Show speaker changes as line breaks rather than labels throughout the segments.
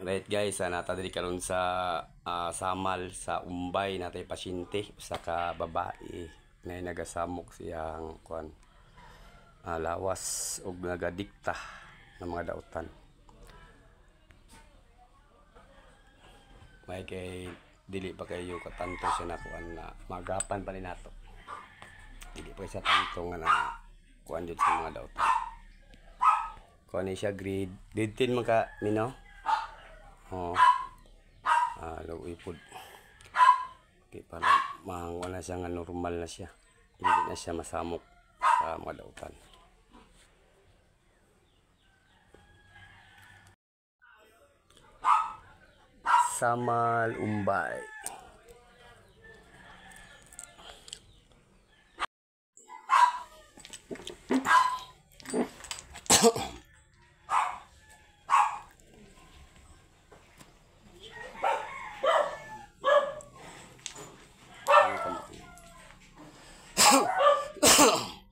Right guys, natadiri karon sa samal sa Umbay natay pasyente usa ka babae na nagasamok siyang kuan lawas ug nagadikta ng mga dautan. May kay dili pa kayo katanto siya na kuan na magapan pa ni nato. Dili pa siya tanto nga na kuan jud sa mga dautan. Kuan ni siya grade 10 man ka nino. Oh. Luwi po. Okay, para wala siya nga normal na siya. Hindi na siya masamok sa mga dautan. Samal Umbay.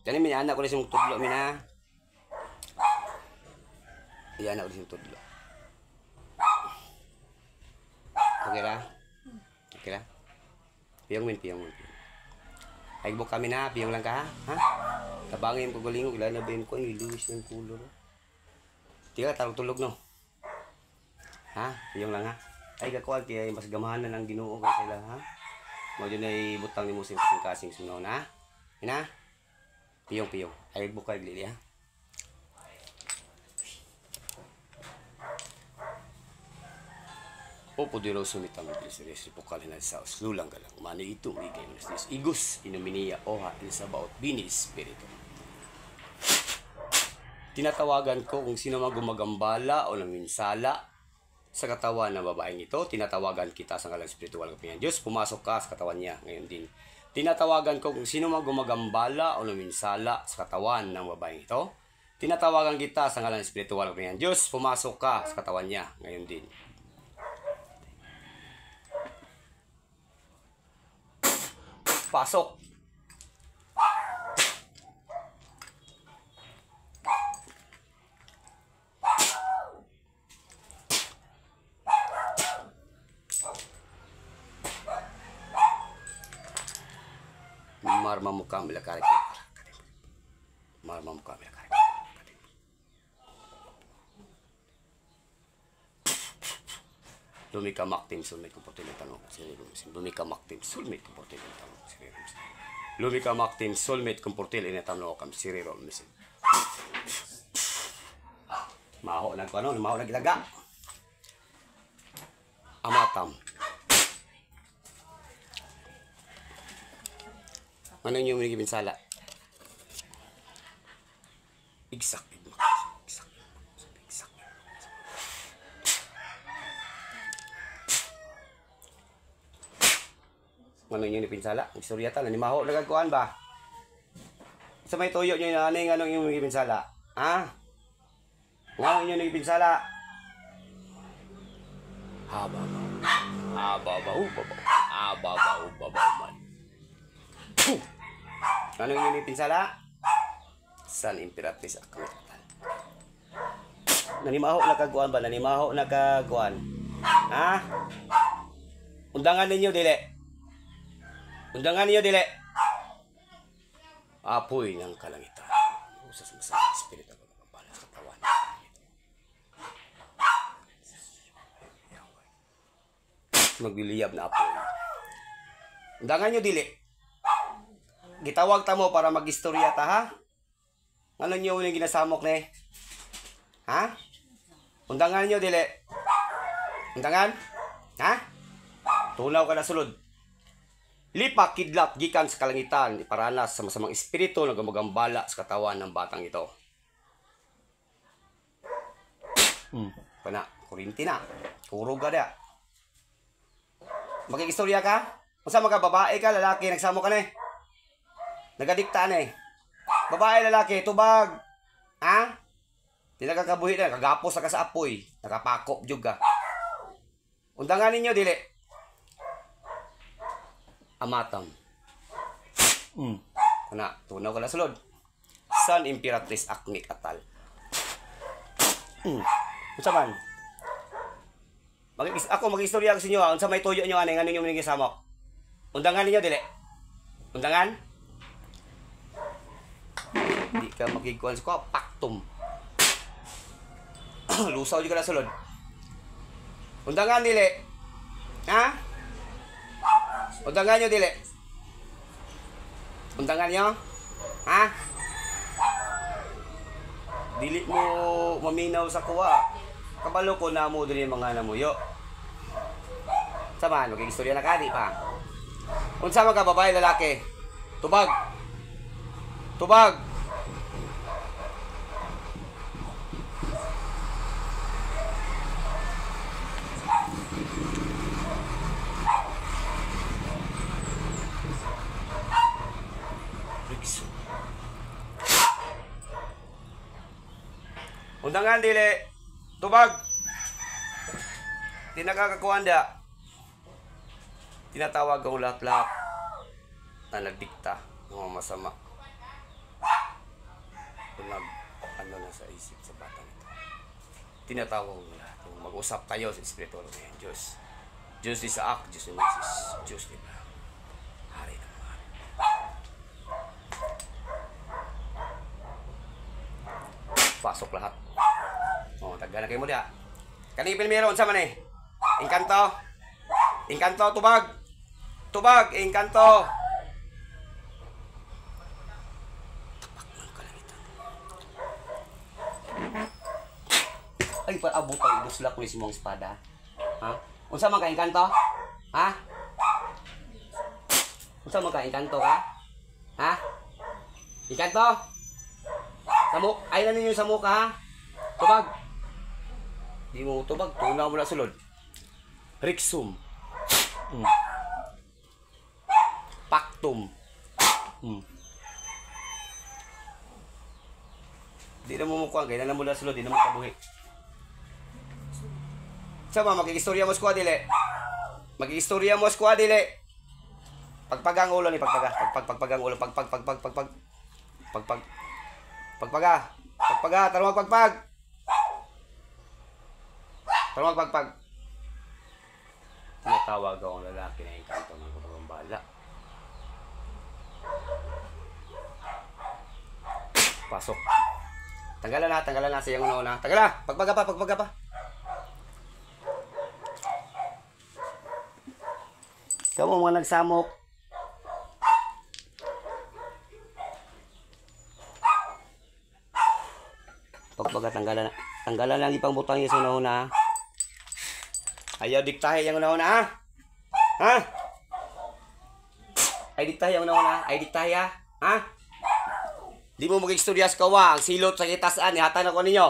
Kani may anak ko na siyang tudlo mina. Iya anak ko siyang tudlo. Okay ra? Okay ra? Piyong min. Ay buk kami na, piyong lang ka ha? Tabangin ko galingog ila na ben ko iluwis yung kulo. Tiga tarong tulog no. Ha? Piyong lang ha. Ay kakuan kay mas gamahanan ang Ginoo kay sila ha. Mo jud ay butang ni mo sing kasing sunaw na. Ina? Piyong. Ay bukay lili ha. Opo di raw sumitang bilis pokal na sa lulang galang. Mani ito migay mo nis igus inuminia oha sa baot bini espiritu. Tinatawagan ko kung sino man gumagambala o naminsala sa katawan ng babaeng ito. Tinatawagan kita sa ngalang espiritual ng Diyos. Pumasok ka sa katawan niya ngayon din. Tinatawagan ko kung sino man gumagambala o luminsala sa katawan ng babaeng ito. Tinatawagan kita sa ngalan espiritual ng Diyos. Pumasok ka sa katawan niya ngayon din. Pasok. Marma muka mila karek. Marma muka mila karek. Lumika maktim sulmit ko portil tanong. Lumika maktim sulmit ko portil tanong. Lumika maktim sulmit ko portil tanong kam siriro misin. Maho na ko ano, maho na gilaga. Amatam. Ano yung may binsala? Igsak. Ano yung pinsala? Istorya ta, nanimaho nagagkuhan ba? Sa may tuyo nyo na anong yung may pinsala? Ha? Ano yung may pinsala? Ababaw man. Ano yung may pinsala? San Imperatrice Akmet. Nanimaho nagagkuhan ba? Nanimaho nagagkuhan? Ha? Undangan ninyo dili. Undangan niyo dili. Apoy ng kalangitan. Usas mo sa espiritu ng kapalan sa katawan. Magliliyab na apoy. Undangan niyo dili. Gitawag ta mo para magistorya ta ha? Ano niyo yung ginasamok ni? Ha? Undangan niyo dili. Undangan? Ha? Tunaw ka na sulod. Lipa kidlat gikan sa kalangitan iparanas sa masamang espiritu na gumagambala sa katawan ng batang ito. Kana, kurinti na. Kurog ka na. Magkikistorya ka? Unsa mga babae ka, lalaki, nagsamo ka na eh. Nagadikta na eh. Babae, lalaki, tubag. Ha? Di nakakabuhi na, kagapos na ka sa apoy. Nakapakop juga. Undangan ninyo, dili. Amatam. Kuna, tunaw ka na sulod. San Imperatrice Akmet Atal. Unsa man? Ako mag-istorya ko sa inyo, unsa may tuyo nyo, ano ninyo minigay sa mo? Undangan ninyo, dili? Undangan? Di ka makikuhan ko, paktum. Lusaw juga na sulod. Undangan, dili? Ha? Undangan nyo, dili? Undangan nyo? Ha? Dili mo maminaw sa kuwa. Kabalo ko na mo din yung mga namuyo. Samahan, mag-istorya na ka, di pa? Unsa man ka, babae, lalaki? Tubag. Tubag. Undangan, dili? Tubag. Di nakakakuhanda. Tinatawag ang lahat-lahat na nagdikta ng mga masama. Ano na sa isip sa batang ito. Tinatawag ang lahat. Mag-usap kayo sa espiritual ngayon. Diyos. Diyos ni Isaac, Diyos ni Moses, Diyos ni Abraham. Hari ng mga hari. Pasok lahat. Taga na kayo mo diya. Kanipin meron sa man eh. Inkanto. Inkanto, tubag. Tubag, inkanto. Tapak ng kalangitan. Ay, paabot ang idusla ko ni si mong espada. Ha? Unsa man ka inkanto? Ha? Unsa man ka inkanto ka? Ha? Inkanto? Samuk, ay na ninyo samuk ha? Tubag. Di mo tubag, tunaw mo na sulod. Rixum. Paktum. Di na mo mukuha, kaya na mo na sulod, di na mo kabuhi. Sama, mag-istorya mo squad, dili. Mag-istorya mo squad, dili. Pagpagang ulo ni pagpaga. Pagpagang ulo, pagpaga, tara magpagpag. Pero magpagpag. Tinatawag ako ang lalaki na inkanto ng kapagambala. Pasok. Tanggalan na sa iyong una. Tagala, pagpaga pa. Kamu mga nagsamok. Pagpaga, tanggalan lang ipang butang yung una. Ayaw diktahe yung una, ha? Ha? Ay diktahe yung una, ay diktahe, ha? Di mo mag-istorya sa kawa, ang silot sa kitasaan, ihatan ako ninyo.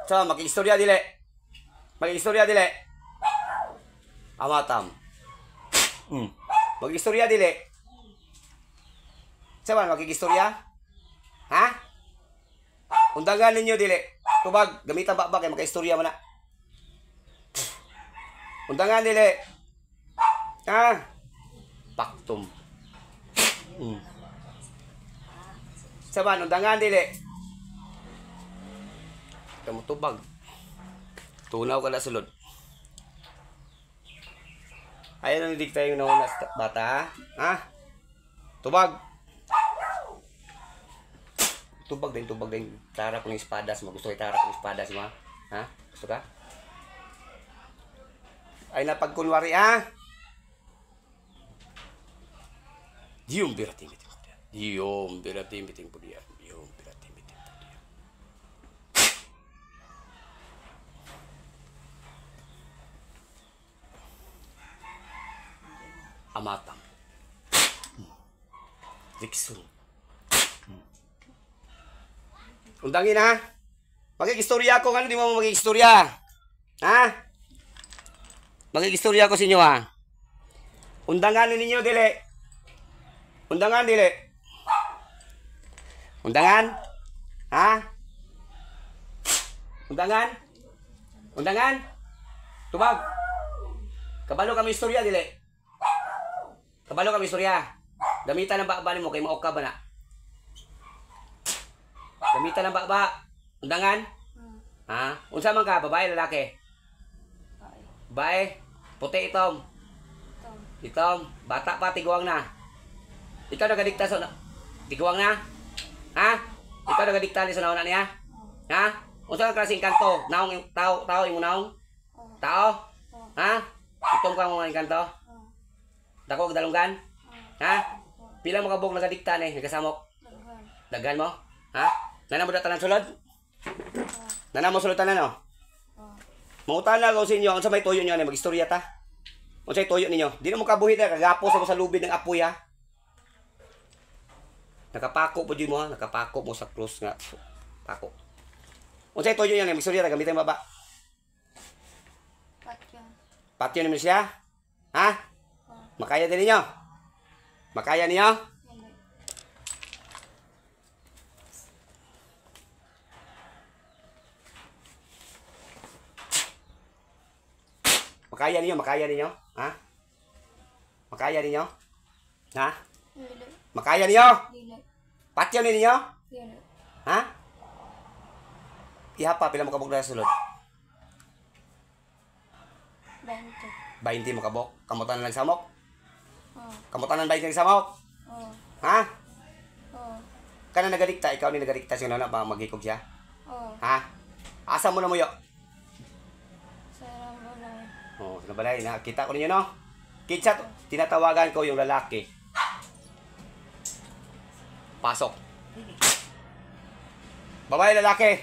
So, mag-istorya dili. Mag-istorya dili. Amatam. Mag-istorya dili. Saan mag-istorya? Ha? Undangan ninyo dili. Tubag, gamitan ba kay maka-istorya mo na. Undangan dili. Ha? Paktum. Saan undangan dili. Kamu tubag. Tunaw ka na sulod. Ayaw na dikta yung nauna bata, ha? Tubag. Tubag din. Tara ko ng espadas mo. Gusto ko itara ko ng espadas mo, ha? Gusto ka? Ay napagkunwari, ha? Diyong biratim po diyan. Diyong biratim po diyan. Amatang. Rixum. Undangin, ha? Mag-istorya ako, ano di mo mag-istorya? Ha? Mag-istorya ko sa inyo, ha? Undangan ninyo, dili. Undangan, dili. Undangan? Ha? Undangan? Undangan? Tubag. Kabalo kami istorya, dili. Kabalo kami istorya. Gamitan ng bakba mo, kay maok ka ba na? Gamitan ng bakba. Undangan? Ha? Unsa man ka, babae, lalaki? Bae. Puti itom. Itom. Bata pa, tiguang na. Ikaw nagadikta sa... Tiguang na? Ha? Ikaw nagadikta sa nauna niya? Ha? Unsa ang klaseng kanto? Naong yung tao yung naong? Tao? Ha? Itom ka mo mga kanto? Dako og dalunggan? Ha? Pila mo kabog nagadikta ni nagasamok? Daghan mo? Ha? Nana mo tanan sulod? Nana mo sulod tanan no? Mangutan na ko sa inyo, unsa may tuyo niyo ni magistorya ta? Unsay tuyo ninyo? Di na mo kabuhit na kagapo sa lubid ng apoy ha. Nakapako po di mo ha, nakapako mo sa cross nga. Pako. Unsay tuyo niyo ni magistorya ta gamitin baba?
Patyo.
Patyo ni siya? Ha? Makaya din ninyo? Makaya niyo? Makaya ninyo? Ha? Makaya ninyo? Ha?
Dili.
Makaya ninyo?
Dili.
Patyo ninyo?
Dili.
Ha? Ihapa, pila mo kabok na sulod?
20.
20 mo kabok? Kamutan na nagsamok?
Oh.
Kamutan na 20 nagsamok?
Oh.
Ha?
Oh.
Kana nagadikta, ikaw ni nagadikta siya na ba maghikog siya?
Oh.
Ha? Asa mo na mo yo?
Sa balay.
Oh, sa balay, nakita ko ninyo no? Kitsa, tinatawagan ko yung lalaki. Pasok. Babae, lalaki.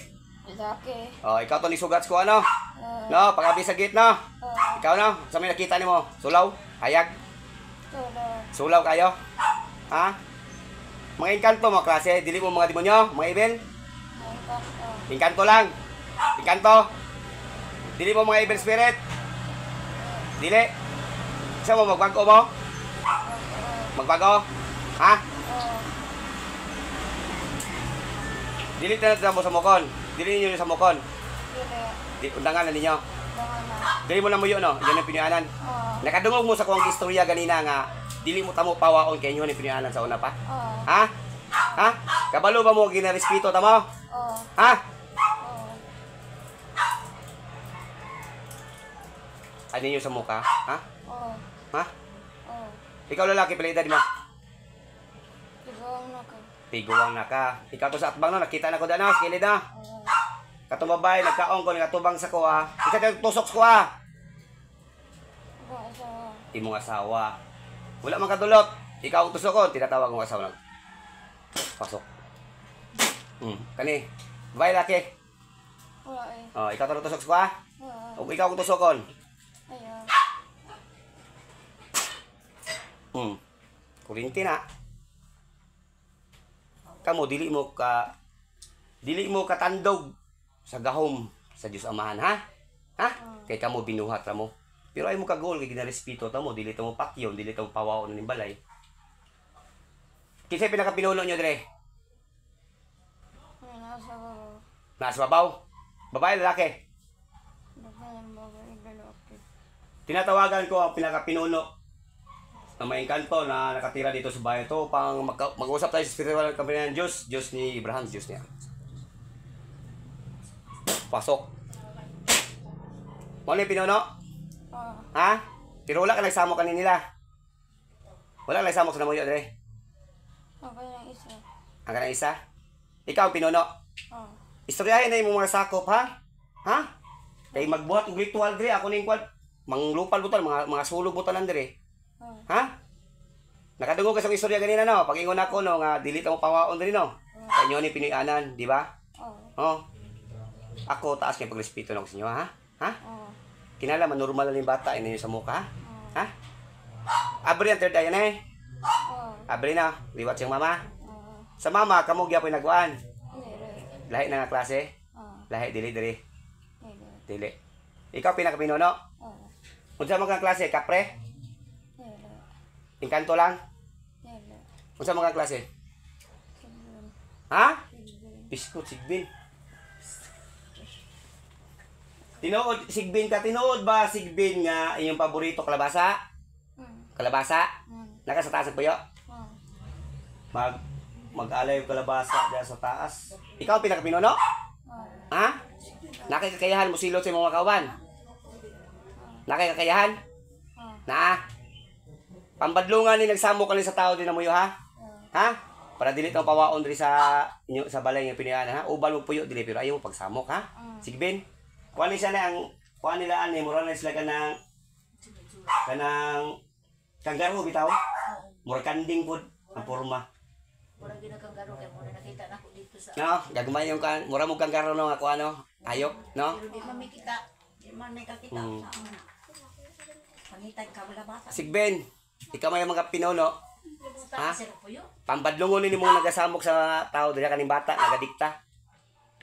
Lalaki.
Oh, ikaw to ni sugats ko ano?
Oh.
No, pag-abi sa gate no?
Oh.
Ikaw no? Sa may nakita nimo? Sulaw? Hayag?
Tulo.
Sulaw kayo? Ha? Mga inkanto mga klase, dili mo mga demonyo, mga evil?
Mangkakto.
Inkanto lang. Inkanto. Dili mo mga evil spirit. Dili. Isa mo magbago mo? Magbago? Ha?
Oh.
Dili na mo sa mukon. Dili niyo sa mukon.
Dili.
Di undangan na ninyo.
Dangan na.
Dili mo na muyo no. Yan ang pinuyanan.
Oh.
Nakadungog mo sa kuwang istorya ganina nga dili mo tamo pawaon kay inyo ni pinuyanan sa una pa.
Oh.
Ha? Ha? Kabalo ba mo ginarespeto tamo?
Oh.
Ha?
Oh.
Ano niyo sa mukha? Ha?
Oh.
Ha?
Oh.
Ikaw lalaki pala edad mo.
Tigawang na ka.
Tiguang na ka. Ikaw to sa atbang no, nakita na ko dano, sa kilid na.
Oh.
Katong babae, nagkaong ko, nagkatubang sa ko ha. Ikaw tusok sa ko ha.
Ba sa
Imong asawa. Wala man kadulot. Ikaw ang tusok ko, tinatawag mong asawa. Pasok. Kani. Babae laki.
wala eh.
Oh, ikaw to tusok sa ko ha.
Oh.
O ikaw ang tusokon.
Ayaw.
Kurinti na. Kamo dili mo katandog sa gahom sa Dios Amahan ha? Ha? Kay kamo binuhat ra mo. Pero ay mo kagol kay ginarespeto ta mo, dili ta mo pakyon, dili ta mo pawaon ning balay. Kinsa pinakapinuno nyo dire?
Nasa baba.
Nasa babaw. Babae lalaki.
Dagan baba lalaki.
Tinatawagan ko ang pinakapinuno na may engkanto na nakatira dito sa bayan to pang mag-usap tayo sa spiritual ng kampiyan ng Diyos. Diyos ni Abraham, Diyos niya. Pasok. Ano yung pinuno?
Oh.
Ha? Pero wala ka nagsamok kanin nila. Wala ka nagsamok sa namuyo, dire.
Ako yung isa.
Ang kanang isa? Ikaw ang pinuno.
Oh.
Istoryahin na yung mga sakop, ha? Ha? Kaya magbuhat ng ritual, dire. Ako na yung kwal. Manglupal butal, mga sulog butal dire.
Oh.
Ha? Nakadungog ka sa istorya ganina, no? Pag-ingon ako, no? Nga, dili ta mo pawaon din, no? Sa inyo ni pinuyanan, di ba?
Oh.
Oh. Ako, taas kayo pagrespeto na ako sa inyo, ha? Ha?
Oh.
Kinala, manormal lang yung bata, ina nyo sa mukha, ha?
Oh.
Ha? Abri ang third eye na eh.
Oh.
Abri na, liwat siyang mama.
Oh.
Sa mama, kamo gyapon nagwaan.
Dili.
Lahi na nga klase.
Oh.
Lahi, dili.
Dili.
Dili. Ikaw pinakapinuno.
Oh.
Unsa man kang klase? Kapre?
Dili.
Engkanto lang?
Dili.
Unsa man kang klase?
Sigbin.
Ha?
Sigbin.
Biskut, sigbin. Tinuod, sigbin ka, tinuod ba sigbin nga inyong paborito kalabasa? Kalabasa? Naka sa taas ang puyo?
Oh.
Mag-alay yung kalabasa dyan sa taas. Ikaw ang pinakapinuno?
Oh.
Ha? Nakikakayahan mo silot sa mga kauban? Nakay kakayahan?
Oh.
Na? Pambadlungan ni nagsamok kani sa tao din na mo ha?
Oh.
Ha? Para dili tong pawaon diri sa inyo sa balay nga piniana ha. Uban mo puyo dili pero ayaw mo pagsamok ha. Sige Ben. Kuan ni siya na ang kuan nila ani mura na sila kanang kanggaro bitaw. Mura kanding pud ang porma.
Mura ginagkanggaro kay mo na nakita na ko dito sa.
No, gagmay yung kan mura mo kanggaro no ako ano. Ayok, no?
Pero di man may kita. Di man may kakita sa una. Pangitay ka wala bata.
Sige Ben. Ikaw may mga pinuno. Ha?
Sir po yo.
Pambadlungon ni mo nagasamok sa tao dili kaning bata nagadikta.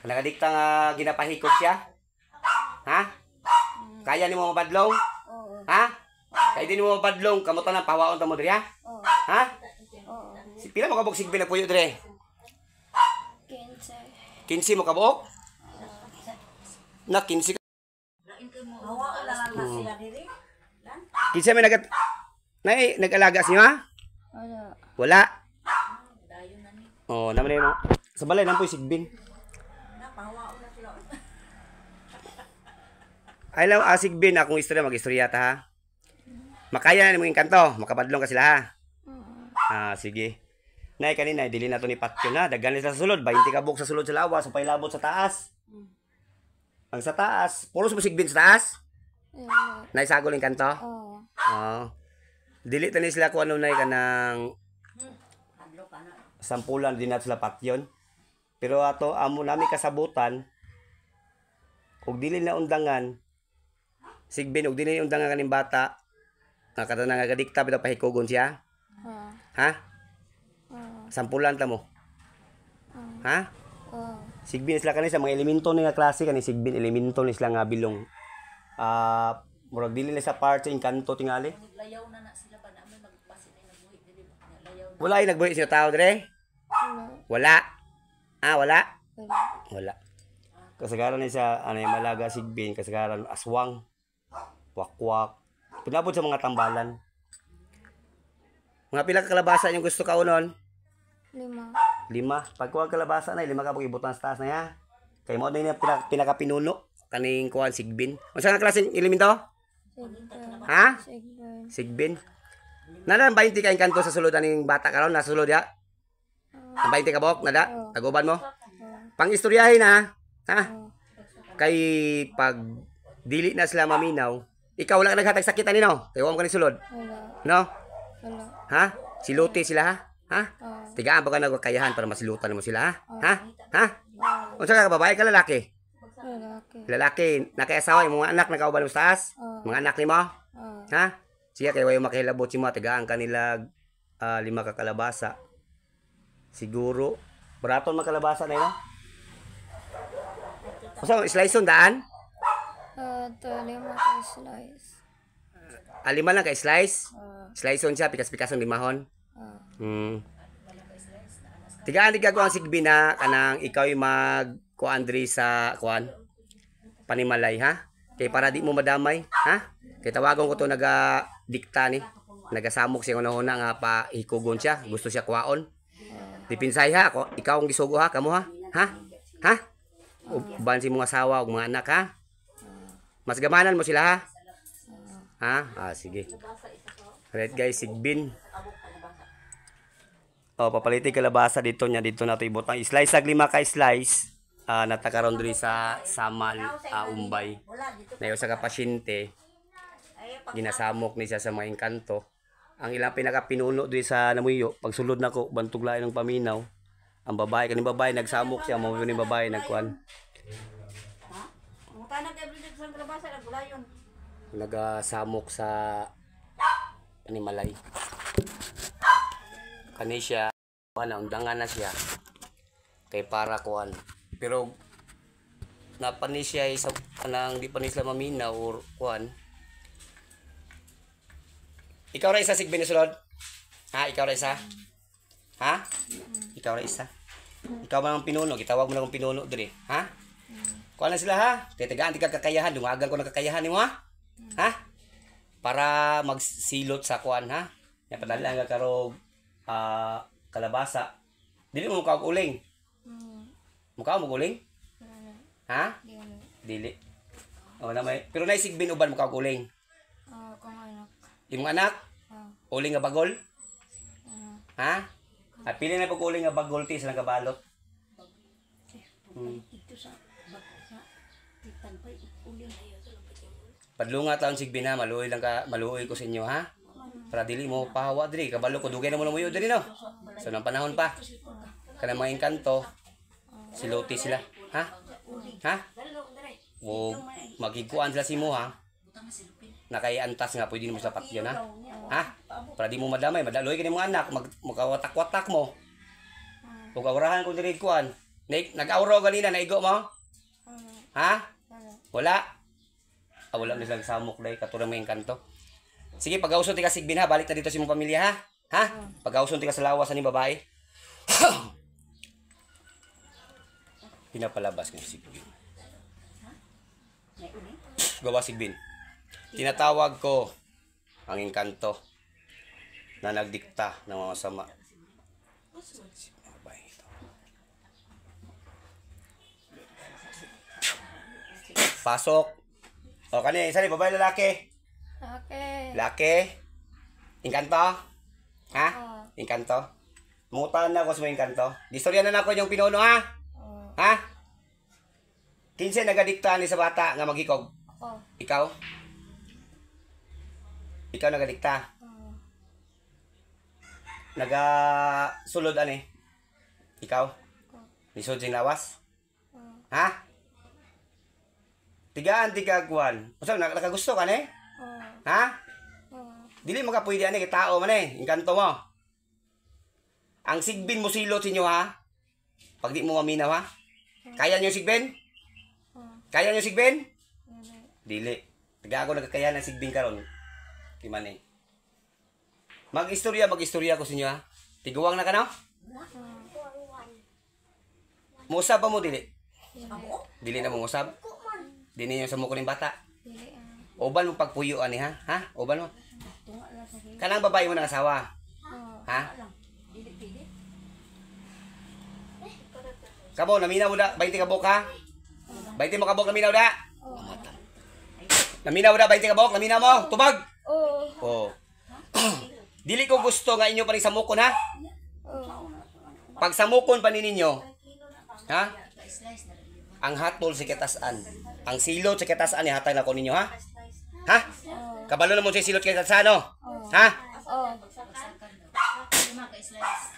Nagadikta nga ginapahikog siya. Ha? Kaya nimo mabadlong?
Oo.
Ha? Kaya din mo mabadlong kamo tanan pawaon ta mo diri ha?
Oo.
Ha?
Oo.
Si pila mo kabuk sigbi na puyo dire?
15.
15 mo kabuk? Na 15 ka.
Lain kay mo. Hawa lang na sila diri. Lan.
15 may nag-alaga sa inyo ha?
Wala.
Wala.
Dayon na ni.
Oh, naman mo. Sa balay nang po'y sigbin.
Na pahawa na sila.
Ay lang sigbin akong istorya mag-istorya ta ha. Makaya na mo yung kanto, makabadlong ka sila ha. Sige. Nay kanina dili na to ni Patyo na, daghan sila sa sulod, 20 kabuk sa sulod sa lawas, sa pailabot sa taas. Ang sa taas, puro sa sigbin sa taas.
Wala.
Naisagol yung kanto.
Oo.
Dili tani sila ko ano nay kanang
Adlo ka na.
sampulan din nato sila patyon. Pero ato amo nami kasabutan ug dili na undangan sigbin ug dili na undangan kaning bata nga kada nagadikta bitaw pahikogon siya.
Oo.
Ha?
Oo.
Sampulan ta mo. Ha?
Oo.
Sigbin sila kani sa mga elemento ni nga klase kani sigbin elemento ni sila nga bilong. Murag dili na sa part sa inkanto tingali.
Layaw na sila pa namin magpasi na nagbuhi dili ba. Layaw na.
Wala ay nagbuhi siya tao dire.
Wala.
Wala. Wala.
Wala.
Wala. Kasagaran ni sa ano yung malaga sigbin, kasagaran aswang, wakwak. Pinabot sa mga tambalan. Mga pila ka kalabasa yung gusto ka unon?
5.
5. Pag kuha kalabasa na, 5 ka pag ibutan sa taas na ya. Kaya mo na yung pinakapinuno kaning kuhan sigbin. Unsa nga klaseng elemento?
Sigbin.
Ha?
Sigbin.
Sigbin. Nada 20 ka kanto sa sulod aning bata karon nasa sulod ya. Ang 20 ka bok nada? Taguban mo? Pang istoryahin ha. Ha? Kay pag dili na sila maminaw, ikaw lang naghatag sakit ani no? Kay wa mo kani sulod.
Wala.
No?
Wala.
Ha? Siluti sila ha? Ha?
Oo.
Tigaan pa ka nagkakayahan para masilutan mo sila ha? Ha? Ha? Unsa ka babae ka lalaki?
Lalaki.
Lalaki, nakaasawa yung mga anak nagkauban mo sa taas?
Oo.
Mga anak nimo?
Oo.
Ha? Siya kay wayo makilabot si mo tigaan kanila 5 ka kalabasa. Siguro baraton makalabasa na yun. Unsa slice on daan?
Ito 5 ka slice.
5 lang ka slice.
Oo.
Slice on siya pikas-pikas ang limahon.
Oo.
Tigaan di ka ang sigbi na kanang ikaw yung magkuan diri sa kuan panimalay ha. Kay para di mo madamay ha. Kay tawagon ko to naga-dikta ni. Nagasamok siya una nga pa hikugon siya. Gusto siya kuwaon. Dipinsay ha ako. Ikaw ang gisugo ha kamo ha. Ha? Ha? Uban si mga asawa ug mga anak ha. Mas gamanan mo sila ha. Ha? Sige. Alright guys, sigbin. Papaliti kalabasa dito niya dito nato ibutang slice sag 5 ka slice. Natakaron diri sa Samal Umbay. Na usa ka pasyente ginasamok ni siya sa mga engkanto. Ang ilang pinakapinuno diri sa Namuyo pagsulod nako bantog lain ng paminaw. Ang babae kaning babae nagsamok siya mo ni babae nagkuan.
Mutana kay bridge sa kalabasa nagulayon.
Nagasamok sa panimalay. Kani siya undangan na siya kay para kuan pero napani siya sa kanang di pa ni sila maminaw or kuan. Ikaw ra isa sigbin ni sulod ha, ikaw ra isa ha, ikaw ra isa, ikaw man ang pinuno gitawag mo na kong pinuno diri ha. Kuan na sila ha, titagaan di ka kakayahan dungagan ko ng kakayahan nimo ha. Ha, para magsilot sa kuan ha, napadala nga karog kalabasa. Dili mo mukha og uling. Mukha mo uling? Ha? Dili. Oh, na may pero nay sigbin uban mukha og uling. Imong anak
Oh.
uli nga bagol?
Ah.
Ha? At pili na pag uli nga bagol ti silang kabalot.
Ito sa titan pa uli.
Padlunga taon sigbin ha, maluoy ko sa inyo ha. Para dili mo pahawa diri, kabalo ko dugay na mo lumuyo diri no. So nang panahon pa. Kanang mga engkanto, siluti sila, ha? Ha? O magiguan sila si mo ha. Nakaiantas nga pwede mo sa patyo na. Ha? Para di mo madamay, madaloy kini mga anak, magkawatak-watak mo. Ug awrahan ko diri kuan. Nag-awro ganina naigo mo? Ha? Wala. Wala na silang samok dahil katulad may engkanto. Sige, pag-auson ti ka sigbin ha, balik na dito sa imong pamilya ha. Ha? Pag-auson ti ka sa lawas ni babae. Pinapalabas ko si sigbin. Gawa sigbin. Tinatawag ko ang engkanto na nagdikta ng mga masama. Pasok. O kani, isa ni babae lalaki.
Okay.
Laki. Engkanto? Ha?
Oh.
Engkanto? Mungutan na ako sa mga engkanto. Distorya na ako yung pinuno ha?
Oh.
Ha? 15 nagadikta ni sa bata nga maghikog.
Oh.
Ikaw? Ikaw nagadikta.
Oh.
Nagasulod ani. Ikaw? Lisod sing lawas?
Oh.
Ha? Tigaan tigagwan. Usa nakagusto ka ni?
Oh.
Ha?
Oh.
Dili magapwede ani kay tao man eh. Engkanto mo. Ang sigbin mo silot sinyo ha. Pag di mo maminaw ha. Kaya niyo sigbin?
Oh.
Kaya niyo sigbin?
Dili.
Dili. Taga ako nagkakaya ng sigbin karon. Di man eh. Mag-istorya ko sinyo ha. Tiguwang na ka no? Musab pa mo dili? Dili na mo musab? Dili niyo sa mukha ng bata.
Dili.
Oban mo pagpuyo ani ha? Ha? Oban mo. Kanang babae mo nang asawa.
Oh.
Ha? Kabo, naminaw mo da. 20 kabok ha? 20 mo kabok, naminaw da. Naminaw da, 20 kabok, naminaw mo. Tubag.
Oh.
Oh. Dili ko gusto nga inyo pa rin samukon ha?
Oh.
Pag samukon pa ninyo, ha? Ang hatol sa kitasan. Ang silot sa kitasan, ihatag na ko ninyo ha? Ha? Kabalo na mo sa silot kitasan, no? Ha?
Oh.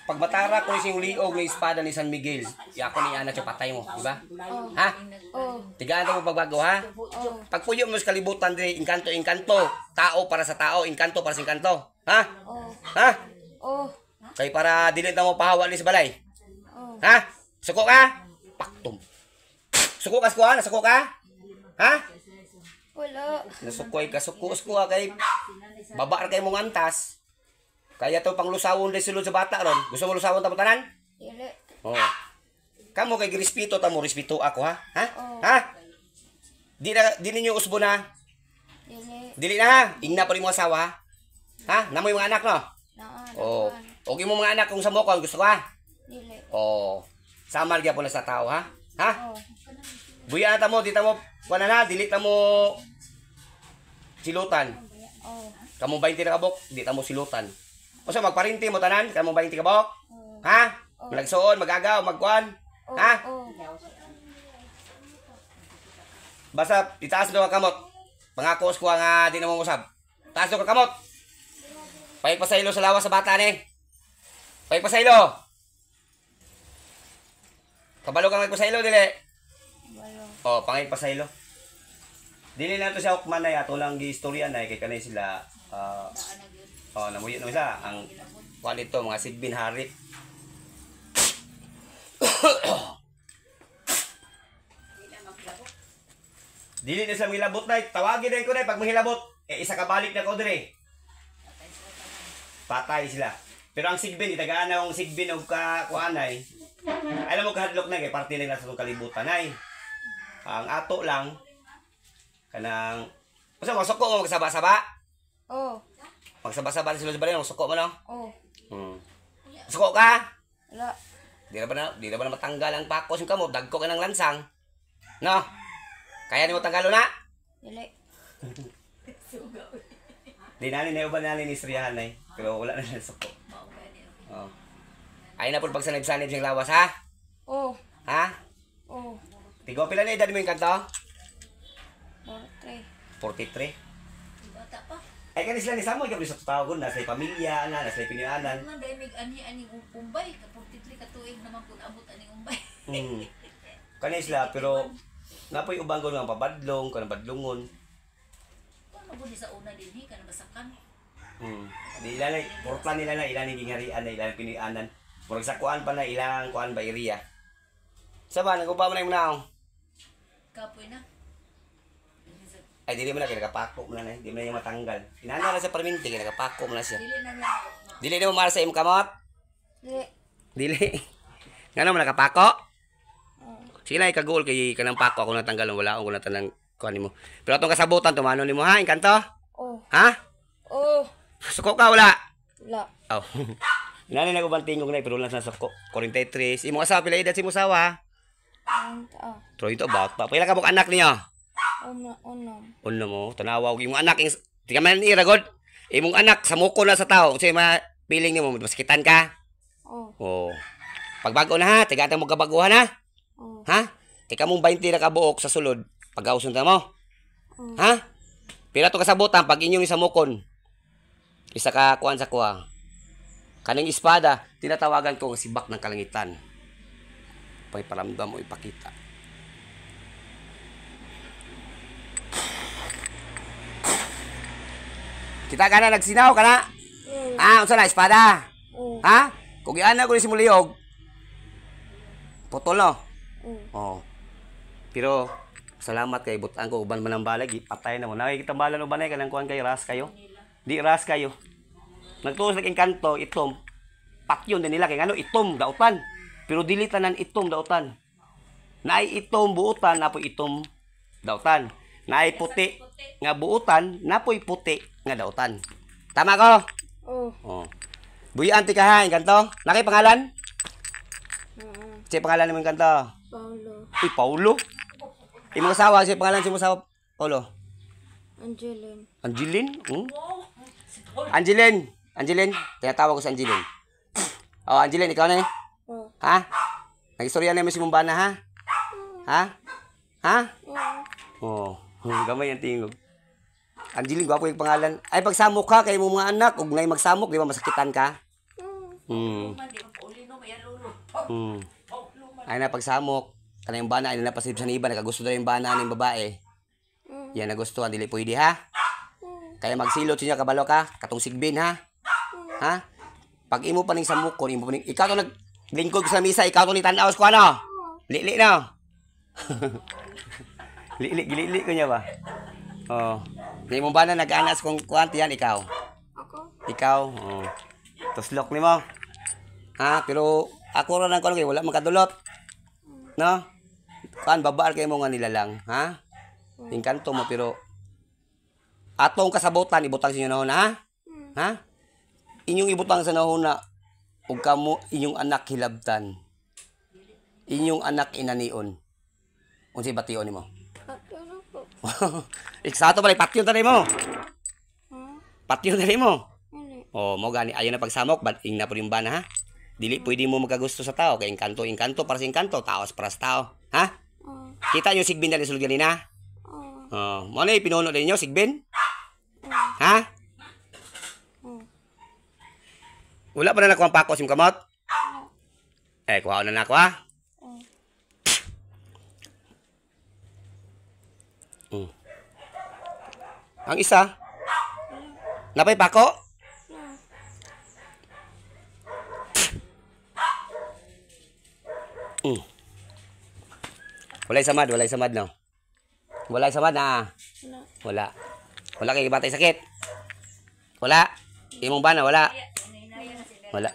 Pag matara ko yung liog ng espada ni San Miguel, ako ni Ana patay mo, di ba? Ha?
Oh.
Tigaan mo pagbago, ha?
Oh.
Pag puyo mo sa kalibutan, dire, engkanto. Tao para sa tao, engkanto para sa engkanto. Ha?
Oh.
Ha?
Oh.
Kay para dili na mo pahawa ni sa balay.
Oh.
Ha? Suko ka? Paktum. Suko ka, skuha? Nasuko ka? Ha?
Wala.
Nasukoy ka, suko kay babaar kay mong antas. Kaya to panglusawon din sulod sa bata ron. Gusto mo lusawon ta tanan?
Dili.
Oo. Kamo kay respeto ta mo, respeto ako ha? Ha?
Oo.
Ha? Di ninyo usbo na.
Dili.
Dili na ha. Ingna pa rin mo asawa. Ha? Namoy mga anak no?
Naan.
Oo. Okay mo mga anak kung sa mo ko gusto ka.
Dili.
Oo. Samar gyapon na sa tao ha? Ha?
Oh.
Buya ta mo, di ta mo kuan na, dili ta mo silutan.
Oh.
Kamo 20 na kabok, di ta mo silutan. O sa magparinti mo tanan, kamo 20 kabok.
Oh.
Ha? Malagsoon, magagaw, magkuan.
Oh.
Ha?
Oh.
Basta itaas do ka kamot. Pangako ko nga di na mo usab. Taas do ka kamot. Payag pasaylo sa lawas sa bata ni. Payag pasaylo. Kabalo kang magpasaylo dili.
Balo.
Oh, pangay pasaylo. Dili na to siya hukman na ato lang giistorya na kay kanay sila namuyo no isa ang kuan ito mga sigbin hari. Dili na sila milabot na, tawagin din ko na pag mahilabot. Isa ka balik na ko dire. Patay sila. Pero ang sigbin, itagaan na akong sigbin o kuanay. Alam mo kahadlok na kay parte nila sa itong kalibutan ay. Ang ato lang kanang basta magsuko mo magsaba-saba.
Oh.
Magsaba-saba sila sa balay, magsuko mo no.
Oh.
Suko ka.
Wala.
Di na ba na matanggal ang pakos yung kamo, dagko ka ng lansang. No? Kaya ni mo tanggalo na?
Dili.
Di nanin na uban nanin istoryahan na pero wala na siya suko.
Mao kaya niya.
Oh. Ay na po pagsanib-sanib siyang lawas ha?
Oh.
Ha?
Oh.
Tigo pila na edad mo yung kanto?
43.
43.
Bata pa.
Ay kanis lang ni Samoy kapag sa tao ko nasa pamilya na nasa pinuyanan.
Man dahil may ani umbay. Kapurtitli katuig naman kung abot ani umbay.
Kanis la pero napoy ubang ko nga pabadlong kanang badlongon.
Kung mabuli sa una din ka na basakan.
Di ilan portlan nila na ilan yung gingarian na ilan pinuyanan. Murag sa kuan pa na ilang kuan ba area. Sa ba nagupa mo na yung naong?
Kapoy na.
Ay dili mo na kinakapako mo na di mo na yung matanggal. Inana na sa perminti kinakapako mo na siya.
Dili na niya.
Dili na mo mara sa imong kamot?
Dili.
Dili. Ngano mo nakapako? Sige na ikagul kay kanang pako ako natanggal wala ako natanang kuan nimo. Pero atong kasabutan tumano nimo ha, inkanto?
Oh.
Ha?
Oh.
Suko ka wala?
Wala.
Oh. Nani na ko bantingog na pero lang sa suko. 43. Imong asawa pila edad si imong asawa?
Ah.
Pero ito bata. Pila ka bok anak niyo?
Unam.
Uno mo, tanawa og imong anak di ka man iragod. Imong anak sa muko na sa tao. Unsay feeling nimo masakitan ka?
Oh.
Oh. Pagbago na ha, tigatan mo kabaguhan ha.
Oh.
Ha? Tika mong 20 na kabuok sa sulod. Pag-ausun ta mo. Ha? Pila to kasabutan pag inyong isamukon. Isa ka kuan sa kuha. Kaning espada, tinatawagan ko ang sibak ng kalangitan. Pakiparamdam mo ipakita. Kita ka na nagsinaw ka na? Ah, unsa na espada? Ha? Kung iana ko ni si Muliyog, putol no? Oh. Pero salamat kay butan ko uban man ang balag ipatay na mo. Nakikita balan uban ay kanang kuan kay ras kayo. Di ras kayo. Nagtuos naging kanto itom. Patyon din nila kay ngano itom dautan. Pero dili tanan itom dautan. Naay itom buutan napoy itom dautan. Naay puti nga buutan napoy puti nga dautan. Tama ko?
Oh.
Oh. Buyan ti ka ha, kanto. Laki pangalan? Si pangalan mo kanto?
Paulo.
Uy, Paulo. Imong asawa, si pangalan si imong asawa, Paulo.
Angeline.
Angeline? Angeline. Tinatawag ko sa Angeline. Oh, Angeline, ikaw na eh.
Oh.
Ha? Nag-istorya na mo si Mumbana, ha? Ha? Ha? Oh, gamay ang tingog. Angeline, gwapo yung pangalan. Ay, pagsamok ka kay mo mga anak, ug nay magsamok, di ba masakitan ka? Ay na pagsamok, kanang yung bana, ay na pasib sa iba, nakagusto na yung bana ng babae. Yan nagustuhan, dili pwede ha? Kaya magsilot siya kabalo ka, katong sigbin ha? Ha? Pag imo pa ning samukon, imo pa ning ikaw to naglingkod sa misa, ikaw to ni tanaw ko ano? Lili no. Lili ko niya ba? Oh. Ni mo ba na nag-anas kung kuanti yan ikaw?
Ako.
Ikaw. Oh. Tuslok ni mo. Ha, pero ako ra nang kuno kay wala man kadulot. No? Kan babaal kay mo nga nilalang, ha? Ingkanto mo pero atong kasabutan ibutang sa inyo na ha? Ha? Inyong ibutang sa nahuna ug kamo inyong anak hilabtan. Inyong anak inanion. Unsay bation nimo?
Patyo na po.
Eksakto pala patyon tani mo. Patyon tani mo.
Hindi.
Oh, mo gani ayo na pagsamok bad ing na po yung bana ha. Dili pwede mo magagusto sa tao kay engkanto para sa engkanto, taos para sa tao, ha? Kita niyo sigbin dali sulod ganina? Oh, mo na pinuno din niyo sigbin? Ha? Wala pa na nakuha ang pako sim kamot? Eh, kuha na nako ha? Ang isa? Napay pako? Walay samad no. Walay samad na. Wala. Wala kay batay sakit. Wala. Imong bana wala. Wala.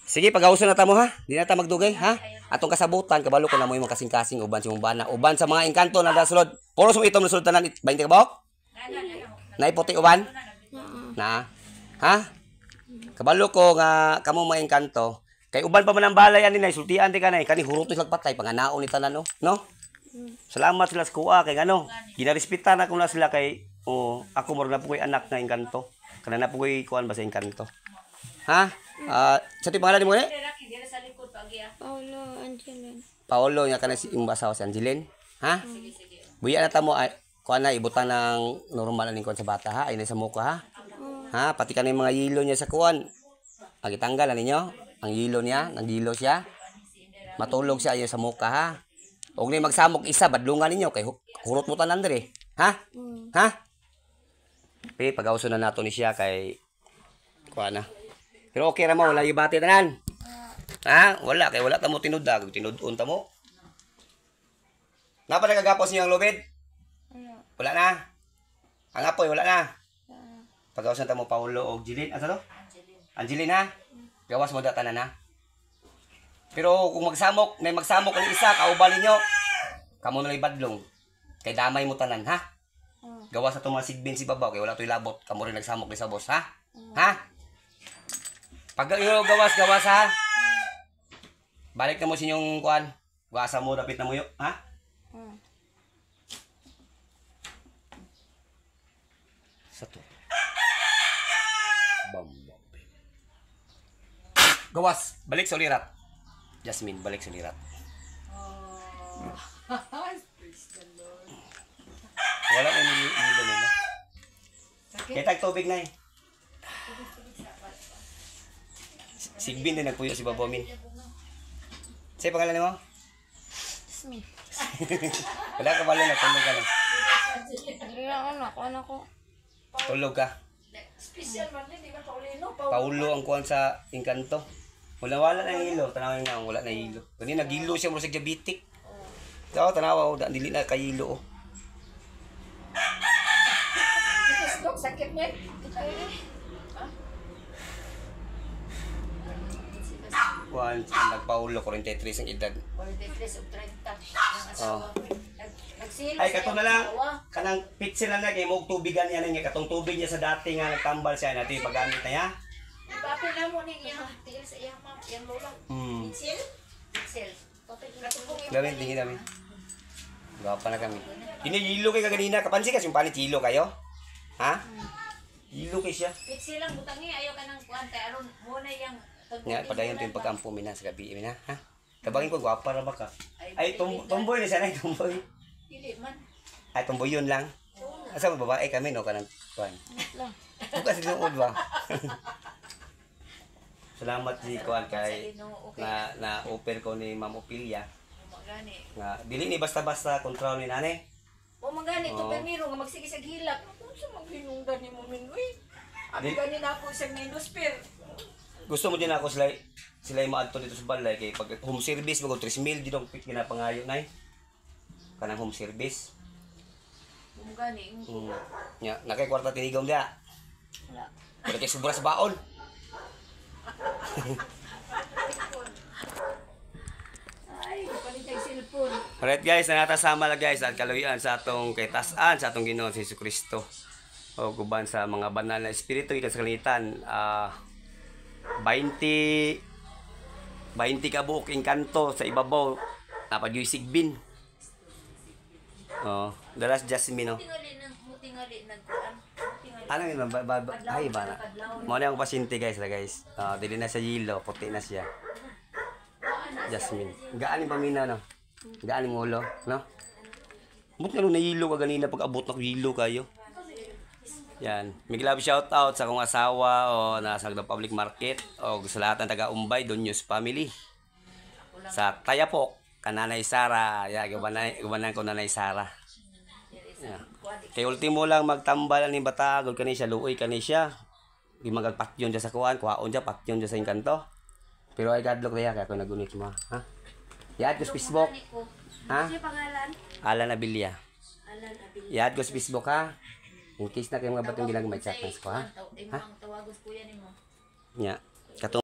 Sige, pag-auso na ta mo ha. Di na ta magdugay ha. Atong kasabutan kabalo ko na mo yung kasing-kasing uban si imong bana. Uban sa mga engkanto na dasulod. Puro sum itom na sulod tanan 20 ka bok? Nay puti uban? Na. Ha? Kabalo ko nga kamo mga engkanto. Kay uban pa man ang balay ani nay sultian ti kanay kani hurot ni patay panganaon ni tanan no. Salamat sila sa kuha kay ano. Ginarespetan na ko na sila kay Oo, ako mo na po ko'y anak na Encanto. Kana na po ko'y kuan ba sa Encanto. Ha? Sa ti pangalan mo ni?
Paolo, Angeline.
Paolo nga kana si imbasaw si Angeline. Ha? Buya na ta mo kuan na ibutan ng normal aning kuan sa bata ha. Ay na sa muka ha. Ha, pati kanang mga yelo niya sa kuan. Agitanggal na ninyo. Ang yelo niya, nagilo siya. Matulog siya ayo sa muka ha. Og ni magsamok isa badlungan ninyo kay hurot mo tanan diri. Ha? Ha? Pe pag-awso na nato ni siya kay kuan na. Pero okay ra mo wala ibati tanan. Ha? Wala kay wala ta mo tinudag, tinudon ta mo. Napa nagagapos niyo ang lubid? Wala na. Ang apoy wala na. Pag-awsan ta mo Paulo og Jilin, asa to? Angeline ha? Gawas mo data na na. Pero kung magsamok, may magsamok ang isa, kauban ninyo. Kamo na ibadlong. Kay damay mo tanan, ha? Gawas sa itong mga sigbin si babaw, kay wala ito'y labot. Kamo rin nagsamok ni sa boss, ha? Ha? Pag gawas, ha? Balik na mo sa inyong kuhan. Gawasa mo, dapit na mo yun, ha? Sa to. Gawas, balik sa ulirat. Jasmine, balik sa ulirat. Wala na nilo nila. Kitag tubig na eh. Sigbin din nagpuyo si Babomin. Sa'yo pangalan mo?
Smith.
Wala ka bala na, tulog ka lang.
Hindi na anak ko.
Tulog ka.
Special man din, di ba Paulino?
Paulo ang kuhan sa Encanto. Wala na yung hilo. Tanawin nga, wala na hilo. Kasi nagilo siya mula sa diabetic. Daw, tanawa, dili na kayilo.
Dok, sakit niya.
Kuhan, nagpaulo, 43 ang edad.
43 o 30.
Oh.
Nagsilo
Ay, kato na lang. Kanang pitsil na kay mo tubigan yan nga. Katong tubig niya sa dati nga nagtambal siya. Natin paggamit na ya.
Papel na mo ni iyang tiil sa iyang ma'am, iyang lola. Pixel? Pixel. Papel na po.
Gawin, tingin namin. Gawapa na kami. Hinihilo kayo kaganina. Kapansin kasi yung panit hilo kayo? Ha? Hilo kayo siya.
Pixel lang butangi, ayaw ka ng kuwan. Kaya aron muna yung...
Nga, padayon ito yung pagkampo mina sa gabi. Mina, ha? Tabangin ko, gwapa na ba ka? Ay, tomboy na siya na tomboy.
Dili man.
Ay, tomboy yun lang. Asa mo babae kami, no? Kanang kuhan. Bukas sinuod ba? Salamat di kuhan kay na offer ko ni Ma'am Opilia.
Magani.
Nga, dili ni basta-basta kontrol ni nane.
O magani, ito permiro nga magsige sa hilak. Kung sa maghinungdan ni mo minuy. Abi gani na ako sa Mindospir.
Gusto mo din ako sila maadto dito sa balay kay pag home service mo 3,000 din ang pit ginapangayo nay. Kanang home service.
Magani.
Nya, nakay kwarta tinigom dia.
Wala.
Pero kay sobra sa baon.
Ay, kapalit ang cellphone.
Alright guys, nanatasama lang guys at kaluyan sa atong kay tasan sa atong Ginoo si Jesucristo. O guban sa mga banal na espiritu ikan sa kalitan 20 ka buok Encanto sa ibabaw napad yung sigbin. Oh, dalas Jasmine.
Tingali nagkuan.
Ano yun? Ay, ba na? Mo na yung pasyente guys. Dili na sa yelo, puti na siya. Jasmine. Gaan yung pamina, no? Gaan yung ulo, no? Ba't nga nung nahilo ka ganina pag abot na hilo kayo? Yan. Big love shout out sa kong asawa o nasa public market o sa lahat ng taga-Umbay, Don News Family. Sa Tayapok, kananay Sara. Yeah, gubanan ko nanay Sara. Yeah. Kay ultimo lang magtambal ni batagol kani siya luoy kani siya. Di magpatyon siya sa kuan, kuhaon siya patyon siya sa Encanto. Pero ay gadlok niya kaya ko nagunit mo, ha? Yaad ko sa Facebook. Ha?
Ano pangalan?
Alan Abilia.
Alan Abilia.
Yaad ko sa Facebook ha. In case na kayo mga batong ginagmay chat ko ha.
Tawagos kuya nimo.
Nya.